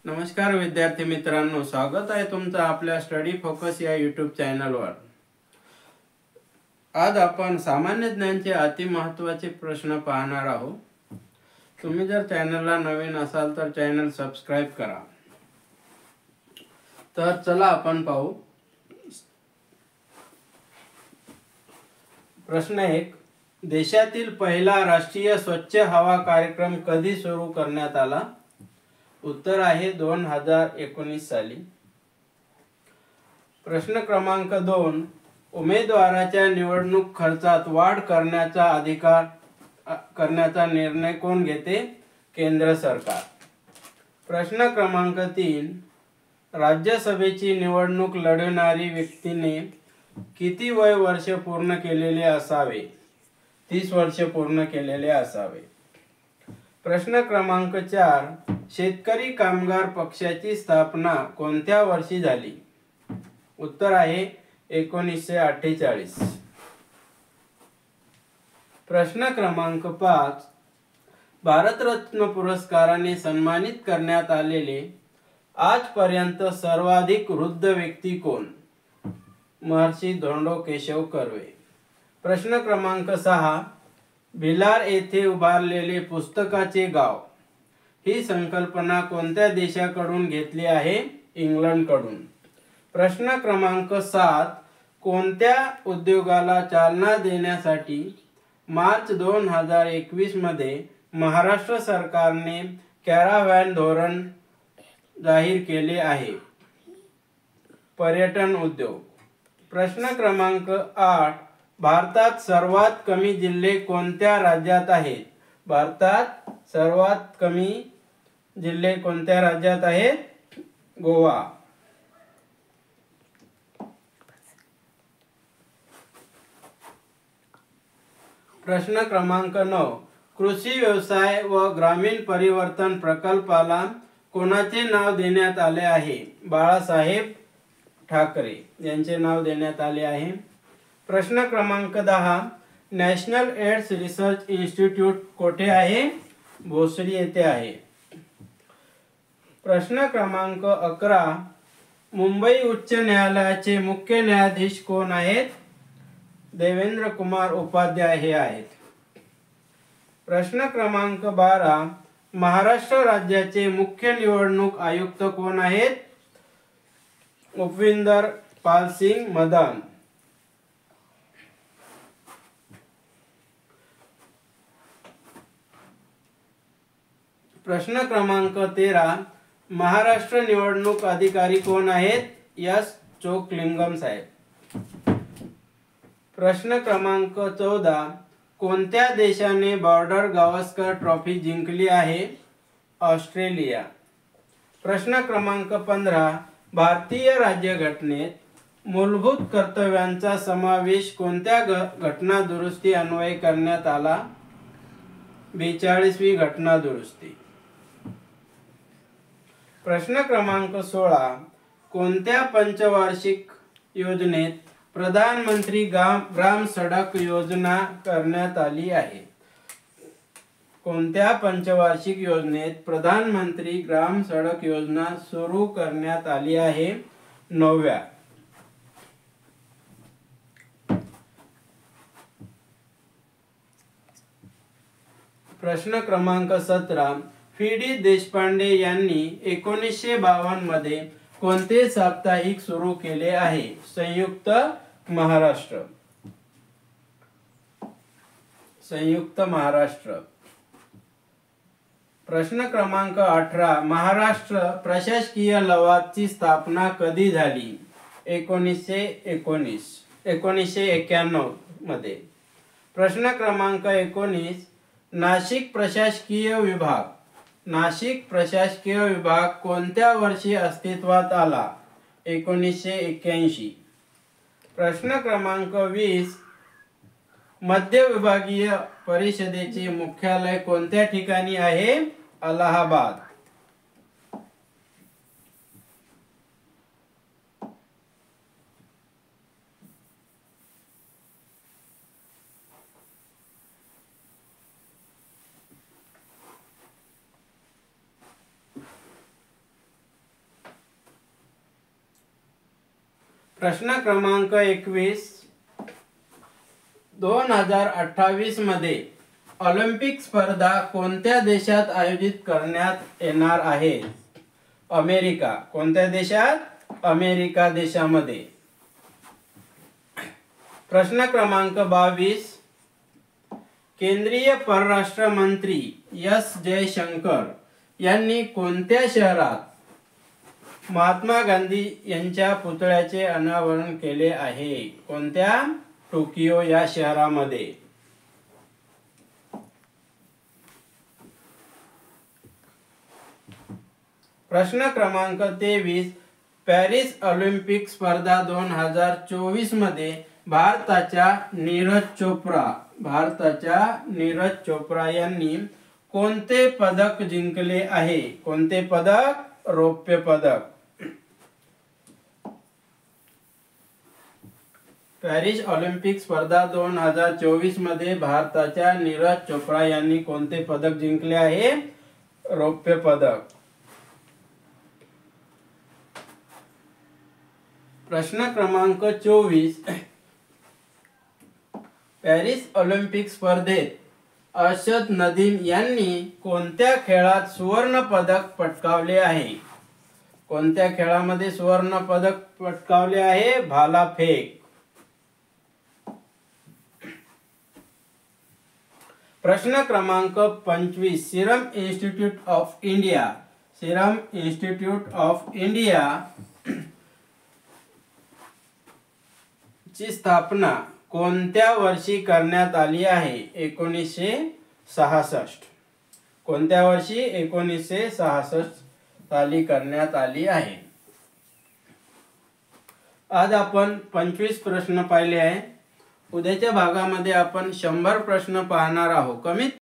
नमस्कार विद्यार्थी मित्रांनो, स्वागत आहे तुमचं आपल्या स्टडी फोकस या यूट्यूब चॅनलवर। आज आपण सामान्य ज्ञानचे अति महत्त्वाचे प्रश्न पाहणार आहोत। तुम्ही जर चॅनलला नवीन असाल तर चॅनल सबस्क्राइब करा। तर चला आपण पाहू। प्रश्न 1, देशातील पहिला राष्ट्रीय स्वच्छ हवा कार्यक्रम कधी सुरू करण्यात आला? उत्तर आहे 2019 साली। प्रश्न क्रमांक 2, उमेदवाराच्या निवडणूक खर्चात वाढ करण्याचा निर्णय कोण घेते? केंद्र सरकार। प्रश्न क्रमांक 3, राज्यसभेची निवडणूक लढवणारी व्यक्तीने किती वय वर्ष पूर्ण केलेले असावे? 30 वर्ष पूर्ण केलेले असावे। प्रश्न क्रमांक 4, शेतकरी कामगार पक्षाची स्थापना कोणत्या वर्षी झाली? उत्तर आहे 1948। प्रश्न क्रमांक 5, भारतरत्न पुरस्काराने सन्मानित करण्यात आलेले आजपर्यंत सर्वाधिक वृद्ध व्यक्ती कोण? महर्षी धोंडो केशव कर्वे। प्रश्न क्रमांक 6, भिलार येथे उभारलेले पुस्तकाचे गाव ही संकल्पना कोणत्या देशाकडून घेतली आहे? इंग्लंडकडून। प्रश्न क्रमांक 7, कोणत्या उद्योगाला चालना देण्यासाठी मार्च 2021 मध्ये महाराष्ट्र सरकारने कॅराव्हॅन धोरण जाहीर केले आहे? पर्यटन उद्योग। प्रश्न क्रमांक 8, भारतात सर्वात कमी जिल्हे कोणत्या राज्यात आहेत? भारतात सर्वात कमी जिल्हे कोणत्या राज्यात आहेत? गोवा। प्रश्न क्रमांक 9, कृषी व्यवसाय व ग्रामीण परिवर्तन प्रकल्पाला कोणाचे नाव देण्यात आले आहे? बाळासाहेब ठाकरे यांचे नाव देण्यात आले आहे। प्रश्न क्रमांक 10, नॅशनल एड्स रिसर्च इन्स्टिट्यूट कोठे आहे? भोसरी येथे आहे। प्रश्न क्रमांक 11, मुंबई उच्च न्यायालयाचे मुख्य न्यायाधीश कोण आहेत? देवेंद्र कुमार उपाध्याय हे आहेत। प्रश्न क्रमांक 12, महाराष्ट्र राज्याचे मुख्य निवडणूक आयुक्त कोण आहेत? उपविंदर पाल सिंग मदान। प्रश्न क्रमांक 13, महाराष्ट्र निवडणूक अधिकारी कोण आहेत? एस चोक्लिंगम साहेब। प्रश्न क्रमांक 14, कोणत्या देशाने बॉर्डर गावस्कर ट्रॉफी जिंकली आहे? ऑस्ट्रेलिया। प्रश्न क्रमांक 15, भारतीय राज्यघटनेत मूलभूत कर्तव्यांचा समावेश कोणत्या घटना दुरुस्ती अन्वये करण्यात आला? 42वी घटना दुरुस्ती। प्रश्न क्रमांक 16, कोणत्या पंचवार्षिक योजनेत प्रधानमंत्री ग्राम सडक योजना करण्यात आली आहे? कोणत्या पंचवार्षिक योजनेत प्रधानमंत्री ग्राम सडक योजना सुरू करण्यात आली आहे? 9व्या। प्रश्न क्रमांक 17, डी देशपांडे यांनी 1952 मध्ये कोणते साप्ताहिक सुरू केले आहे? संयुक्त महाराष्ट्र। संयुक्त महाराष्ट्र। प्रश्न क्रमांक 18, महाराष्ट्र प्रशासकीय लवादची स्थापना कधी झाली? 1991 मध्ये। प्रश्न क्रमांक 19, नाशिक प्रशासकीय विभाग कोणत्या वर्षी अस्तित्वात आला? 1981। प्रश्न क्रमांक 20, मध्य विभागीय परिषदेचे मुख्यालय कोणत्या ठिकाणी आहे? अलाहाबाद। प्रश्न क्रमांक 21, 2028 मध्ये ऑलिम्पिक स्पर्धा कोणत्या देशात आयोजित करण्यात येणार आहे? अमेरिका. कोणत्या देशात? अमेरिका देशामध्ये. प्रश्न क्रमांक 22, केंद्रीय परराष्ट्र मंत्री एस जयशंकर यांनी कोणत्या शहरात महात्मा गांधी यांच्या पुतळ्याचे अनावरण केले आहे? कोणत्या? टोकियो या शहरामध्ये. प्रश्न क्रमांक 23, पॅरिस ऑलिम्पिक स्पर्धा 2024 मध्ये भारताच्या नीरज चोप्रा यांनी कोणते पदक जिंकले आहे? कोणते पदक? रौप्य पदक. पॅरिस ऑलिम्पिक स्पर्धा 2024 मध्ये भारताच्या नीरज चोप्रा यांनी कोणते पदक जिंकले आहे? रौप्य पदक. प्रश्न क्रमांक 24, पॅरिस ऑलिम्पिक स्पर्धेत अर्शद नदीम यांनी कोणत्या खेळात सुवर्ण पदक पटकावले आहे? कोणत्या खेळामध्ये सुवर्ण पदक पटकावले आहे? भालाफेक. प्रश्न क्रमांक 25, सिरम इन्स्टिट्यूट ऑफ इंडिया ची स्थापना कोणत्या वर्षी करण्यात आली आहे? 1966. कोणत्या वर्षी? 1966 साली करण्यात आली आहे. आज आपण 25 प्रश्न पाहिले आहे. उद्याच्या भागामध्ये आपण 100 प्रश्न पाहणार आहोत. कमीत